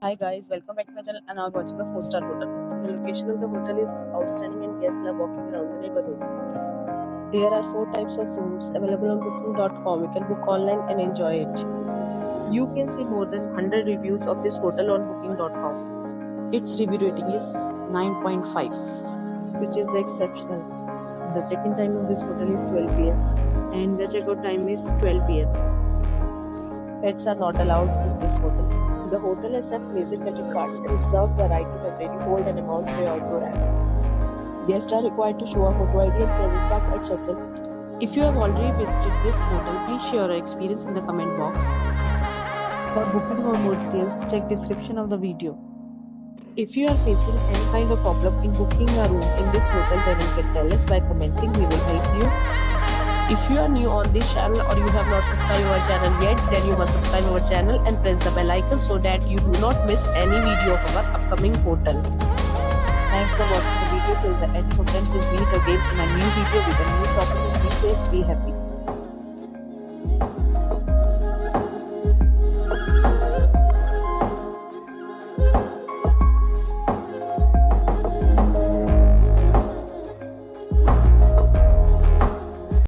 Hi guys, welcome back to my channel and now watching a 4-star hotel. The location of the hotel is outstanding and guests love walking around the neighborhood. There are 4 types of rooms available on booking.com. You can book online and enjoy it. You can see more than 100 reviews of this hotel on booking.com. Its review rating is 9.5, which is exceptional. The check-in time of this hotel is 12 pm and the checkout time is 12 pm. Pets are not allowed in this hotel. The hotel accepts major credit cards and reserves the right to temporarily hold an amount prior to arrival. Guests are required to show a photo ID and credit card at check-in. If you have already visited this hotel, please share your experience in the comment box. For booking or more details, check description of the video. If you are facing any kind of problem in booking a room in this hotel, then you can tell us by commenting. We will help you. If you are new on this channel or you have not subscribed our channel yet, then you must subscribe our channel and press the bell icon so that you do not miss any video of our upcoming hotel. Thanks for watching the video till the end. So friends, we'll meet again in a new video with a new topic. Be safe, be happy.